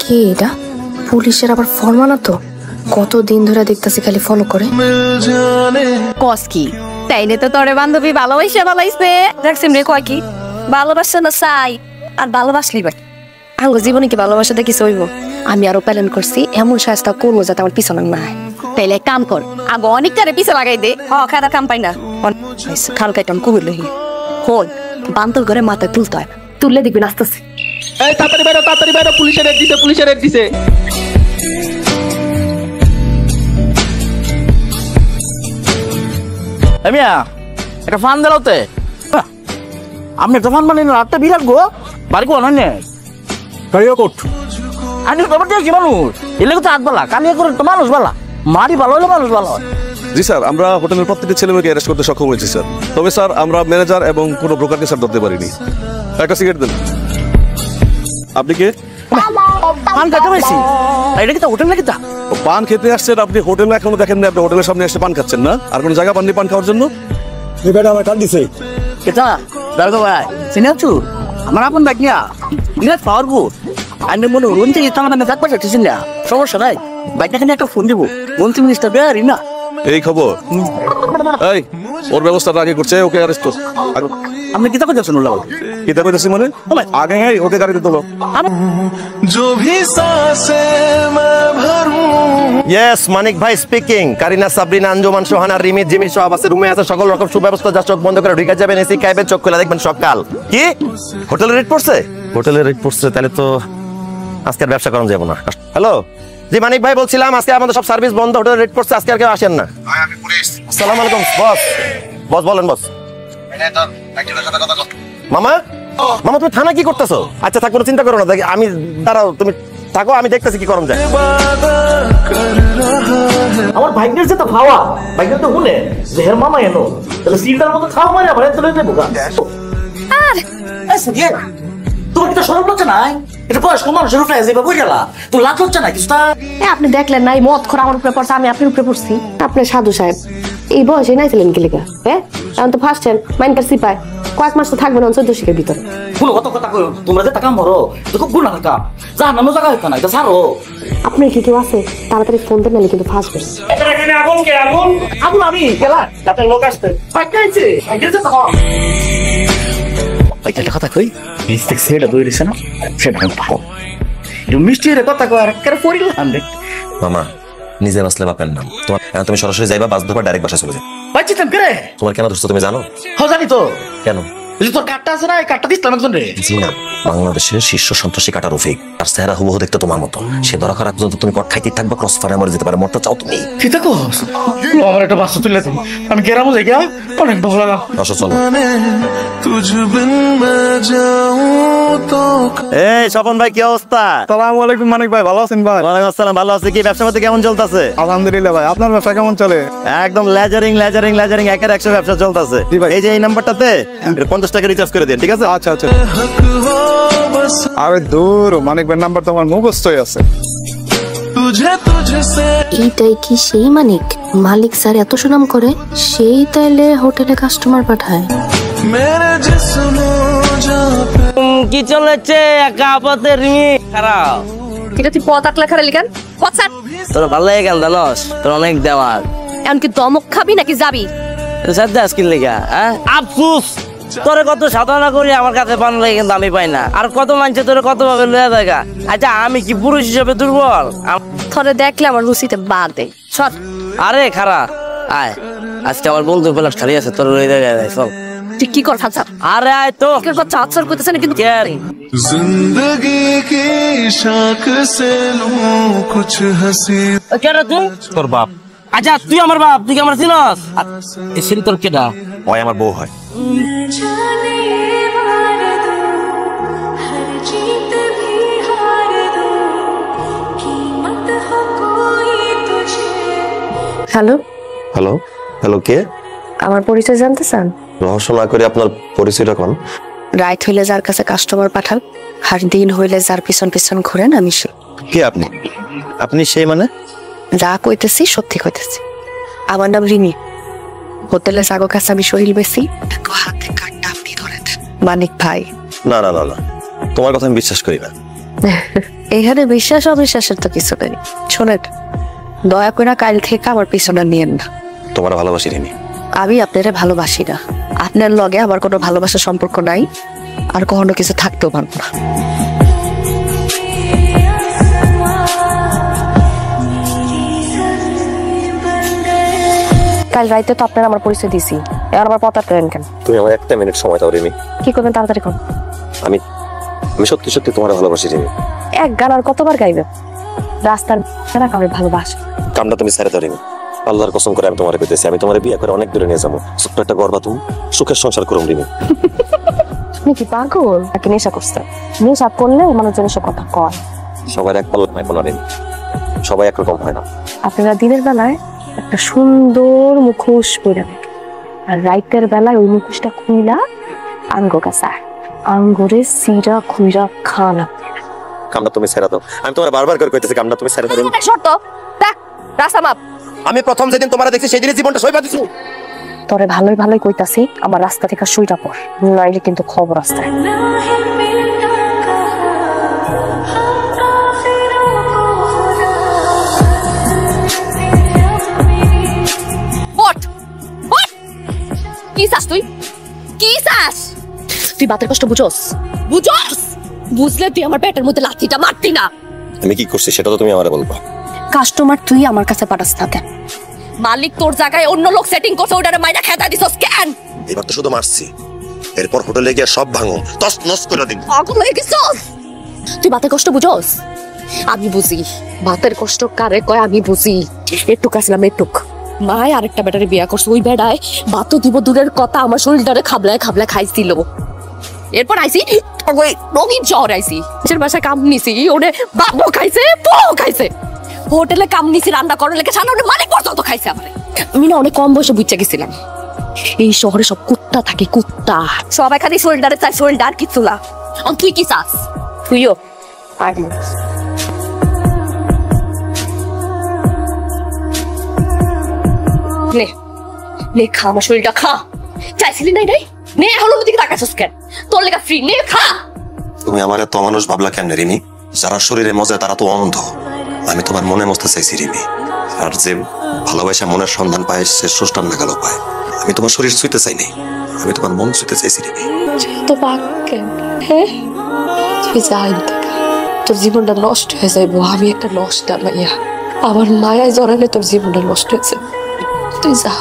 কি এটা পুলিশের আবার ফরমান তো কতদিন ধরে দেখতেছি খালি ফলো করে কস কি তাইলে তো তোরে বান্ধবী ভালোবাসা বলাইছে দেখছিস রে কয় কি ভালোবাসা না চাই আর ভালোবাসলি ভাই আঙ্গ জীবনে কি ভালোবাসা দেখি সইব আমি আরো প্ল্যান করছি এমন সাজটা করবো যাতে আমার পিছনে না হয় তাইলে এক কাম কর আগে অনেকটারে পিছে লাগাই দে খাদা কাম পাই না খাল কাইটন কুবির লহি হল বান্তর ঘরে মাথায় তুলতে হয় তুললে দেখবি নাচতেছে এই তাড়াতাড়ি বেরো পুলিশের রেড দিছে মিয়া একটা ফান দিলাওতে আমি একটা ফান বানিয়ে রাতটা বিরাট গো বাড়ি কোন হয় গাড়িও কোট আমি ব্যাপার দেখছি মানুষ এলে তো হাত বালা কালিয়া করে তো মানুষ বালা মারি ভালো হলে মানুষ ভালো হয়। জি স্যার, আমরা হোটেলের প্রত্যেকটি ছেলেমেয়েকে অ্যারেস্ট করতে সক্ষম হয়েছি স্যার। তবে স্যার আমরা ম্যানেজার এবং কোনো ব্রোকারকে স্যার ধরতে পারিনি। একটা সিগারেট দেন। আপনি কে? পান খেতে পাইছি এটা কি তা হোটেল নাকি তা? পান খেতে আসছেন আপনি, হোটেলে এখনো দেখেন না, আপনি হোটেলের সামনে এসে পান খাচ্ছেন না? আর কোনো জায়গা পাননি পান খাওয়ার জন্য? এই বেটা আমার কাট দিছে কেতা দাঁড়ো ভাই চিনাচ্ছু আমার আপন দেখ নিয়া বিরাট পাওয়ারফুল আমি মনে রুন থেকে তোমার নামে থাকবা চাচ্ছিস না সমস্যা নাই বাইকটা খানি একটা ফোন দিব মন্ত্রী মিনিস্টার বেয়ারি না এই খবর এই ওর ব্যবস্থাটা আগে করছে, ওকে অ্যারেস্ট কর। আপনি কিতা করতেছেন উল্লাহ কিতা কইতাছি মানে আগে ওকে গাড়িতে তোলো। ইয়েস মানিক ভাই স্পিকিং। কারিনা, সাবরিনা, আঞ্জুমান, সোহানা, রিমি, জিমি সব আছে রুমে আছে, সকল রকম সুব্যবস্থা। যা চোখ বন্ধ করে ঢুকে যাবেন, এসি খাইবেন, চোখ খুলে দেখবেন সকাল। কি হোটেলের রেট পড়ছে? হোটেলের রেট পড়ছে, তাহলে তো আজকে আর ব্যবসা করা যাবে না। হ্যালো জি মানিক ভাই বলছিলাম, আজকে আমাদের সব সার্ভিস বন্ধ, হোটেলের রেট পড়ছে, আজকে আর কেউ আসেন না। আসসালামু আলাইকুম বস। বস বলেন বস। মামা মামা তুমি থানা কি করতেছো? আচ্ছা থাক, কোনো চিন্তা করো না, আমি দাঁড়াও, তুমি থাকো, আমি দেখতেছি কি করম যায়। আমার বাইকের যে তো খাওয়া বাইকের তো হুনে যে হের মামা এনো তাহলে সিলটার মতো খাওয়া মানে আবার চলে যাবো গা। আর এসে তোমার কি তো শরম লজ্জা নাই? এটা বয়স্ক মানুষের উপরে যাবে বই গেলা, তো লাজ লজ্জা নাই কিছুটা? আপনি দেখলেন নাই মদ খোর আমার উপরে পড়ছে, আমি আপনার উপরে পড়ছি। আপনি সাধু সাহেব এই বয়সে নাইছিলেন কি লেখা? হ্যাঁ এখন তো ফার্স্ট মাইনকার সিপাই কয়েক মাস তো থাকবেন 14 শিখের ভিতরে। কোনো কথা কই তোমরা যে টাকা মরো তো খুব গুণ টাকা যা নামো জায়গা হইতো না, এটা ছাড়ো। আপনার কি কেউ আছে? তাড়াতাড়ি ফোন দেন, নাহলে কিন্তু ফাঁসবেন। এখানে আগুন কে? আগুন আগুন আমি গেলা তাতে লোক আসতে পাইছে আইছে তো কম একটা কথা কই মিস্টেক সেটা দইরেছে না সেটা আমি পাবো। মিষ্টি রে কথা কই আর করে পড়িলাম রে। মামা নিজে বাসলে বাপের নাম তোমার, তুমি সরাসরি যাইবা, বাস ধরবা, ডাইরেক্ট বাসা চলে যাও। বাচ্চিতাম করে তোমার কেন দোস্ত তুমি জানো? হ্যাঁ জানি তো। কেন? তোর কাটটা আছে না, এই কাটটা দিছিলাম একজন রে। জি না, বাংলাদেশের শীর্ষ সন্ত্রাসী কাটা রফিক, আর চেহারা হুবহু দেখতে তোমার মতো। সে ধরা করা পর্যন্ত তুমি কট খাইতে থাকবা, ক্রস ফায়ারে মরে যেতে পারে, মরতে চাও তুমি? কি দেখো আমার একটা বাচ্চা তুলে দিন, আমি গেরামো যাই গিয়া অনেক ভালো লাগা। আসো চলো। এই স্বপন ভাই কি অবস্থা? আসসালামু আলাইকুম মানিক ভাই, ভালো আছেন ভাই? ওয়ালাইকুম আসসালাম, ভালো আছি। কি ব্যবসা পাতি কেমন চলতেছে? আলহামদুলিল্লাহ ভাই, আপনার ব্যবসা কেমন চলে? একদম লেজারিং লেজারিং লেজারিং, একের 100 ব্যবসা চলতেছে। এই যে এই নাম্বারটাতে 50 টাকা রিচার্জ করে দিন, ঠিক আছে? আচ্ছা আচ্ছা। আরে দূর, মানিক ভাই নাম্বার তো আমার মুখস্থই আছে। এইটাই কি সেই মানিক? মালিক স্যার এত সুনাম করে, সেই তাইলে হোটেলে কাস্টমার পাঠায়। কি চলেছে একা আপতে রিমি খারাপ? এটা তুই পথ আটলা খারালি কেন? পথ ছাড়। তোর ভালো লাগে কেন জানোস? তোর অনেক দেওয়ার। এখন কি দমক খাবি নাকি যাবি? সাদ্দা আজকিল লেগা আফসুস তোরে কত সাধনা করি, আমার কাছে পান লাগে কিন্তু আমি পাই না। আর কত মানছে তোরে কত ভাবে লয়া দেখা। আচ্ছা আমি কি পুরুষ হিসেবে দুর্বল? তোরে দেখলে আমার রুচিতে বাদ দেয়। সর। আরে খারাপ আয়, আজকে আমার বন্ধুর বেলা খালি আছে, তোর ওই জায়গায় যায় চল। তুই কি কর ফাঁসা? আরে আয় তো কি কথা আছর করতেছ না কিন্তু जिंदगी की शाख से लूं कुछ हंसी। কেডা তুই? তোর বাপ। আচ্ছা তুই আমার বাপ, তুই কি আমার চিনস? এই সিরি তোর কেডা? ওই আমার বউ হয়। হ্যালো হ্যালো হ্যালো, কে? আমার পরিচয় জানতে চান? রহস্য না করে আপনার পরিচয়টা কোন? রাইট হইলে যার কাছে কাস্টমার পাঠান, আর দিন হইলে যার পিছন পিছন ঘুরেন, আমি সে। কে আপনি? আপনি সেই মানে? যা কইতেছি সত্যি কইতেছি। আমার নাম রিমি। হোটেলে সাগো কাছে আমি শরীর বেশি হাতে কাটটা আপনি ধরে দেন। মানিক ভাই। না না না না, তোমার কথা আমি বিশ্বাস করি না। এখানে বিশ্বাস অবিশ্বাসের তো কিছু নেই। শোনেন, দয়া করে কাল থেকে আমার পিছনে নিয়েন না। তোমার ভালোবাসি রিমি। আমি আপনারে ভালোবাসি না, আপনার লগে আমার কোনো ভালোবাসার সম্পর্ক নাই, আর কখনো কিছু থাকতেও পারবো না। কাল রাইতে তো আপনার আমার পরিচয় দিছি, এবার আবার পতা ট্রেন কেন? তুমি আমার একটা মিনিট সময় দাও রিমি। কি করবেন তাড়াতাড়ি করুন। আমি সত্যি সত্যি তোমার ভালোবাসি রিমি। এক গান আর কতবার গাইবে? রাস্তার কাউরে ভালোবাসে। কামটা তুমি ছেড়ে দাও রিমি। আল্লাহর কসম করে আমি তোমার কইতেছি, আমি তোমার বিয়ে করে অনেক দূরে নিয়ে যাবো। ছোট্ট একটা গর্বা তুমি সুখের সংসার করুম রিমি। আপনি কি পাগল নাকি নেশা করছেন? নেশা করলে মানুষজন এসব কথা কয়। সবার এক পাল্লা নাই কোনো রিমি, সবাই একরকম হয় না। আপনারা দিনের বেলায় একটা সুন্দর মুখোশ পরে নেন, আর রাইতের বেলায় ওই মুখোশটা খুইলা আঙ্গ কাছে আঙ্গরে সিরা খুইরা খান। কামটা তুমি ছেড়ে দাও। আমি তোমার বারবার করে কইতেছি কামটা তুমি ছেড়ে দাও রিমি। শর্ত দেখ রাস্তা মাপ। আমি প্রথম যেদিন তোমার দেখছি সেই দিনই জীবনটা সইবা দিছি। তোরে ভালোই ভালোই কইতাছি, আমার রাস্তা থেকে শুইটা পড়, নাইলে কিন্তু খবর আসতে। কি চাস তুই? কি চাস তুই? বাতের কষ্ট বুঝোস? বুঝোস? বুঝলে তুই আমার পেটের মধ্যে লাথিটা মারতি না। আমি কি করছি সেটা তো তুমি আমারে বলবা। কাস্টমার তুই আমার কাছে পাঠাস না কেন? মালিক তোর জায়গায় অন্য লোক সেটিং করছে, ওটারে মাইনা খেতা দিছস কেন? এবার তো শুধু মারছি, এরপর হোটেলে গিয়ে সব ভাঙো তস নস করে দিন। পাগল হয়ে গেছস তুই? বাতের কষ্ট বুঝোস? আমি বুঝি বাতের কষ্ট কারে কয়, আমি বুঝি। একটু কাছিলাম একটুক, মায় আরেকটা বেটারে বিয়া করছে, ওই বেড়ায় বাতো দিব দূরের কথা আমার শরীরটারে খাবলায় খাবলায় খাইছিল। এরপর আইসি ওই রঙিন জ্বর আইসি, বাসায় কাম নিছি, ওরে বাবু খাইছে, বউ খাইছে, হোটেলে কাম নিছি রান্না করার লেগে সামনে ওরে মালিক পর্যন্ত খাইছে। আমি না অনেক কম বয়সে বুঝতে গেছিলাম এই শহরে সব কুত্তা থাকে, কুত্তা সবাই খালি শরীরটারে চাই, শরীরটা আর কিছু না। তুই কি চাস? তুইও নে নে খা, আমার শরীরটা খা। চাইছিলি নাই নাই নে, হলো দিকে তাকাছস কেন? তোর লেগা ফ্রি, নে খা। তুমি আমার এত মানুষ ভাবলা কেন রিমি? যারা শরীরে মজা তারা তো অন্ধ। আমি তোমার মনে মস্তে চাইছি রিমি, আর যে ভালোবাসা মনের সন্ধান পায় সে স্রষ্টার নাগালও পায়। আমি তোমার শরীর ছুঁইতে চাইনি, আমি তোমার মন ছুঁইতে চাইছি রিমি। তো পাক কেন? হ্যাঁ তুই যাই, তোর জীবনটা নষ্ট হয়ে যাইব। আমি একটা নষ্ট মাইয়া, আমার মায়ায় জড়ালে তোর জীবনটা নষ্ট হয়েছে। তুই যা।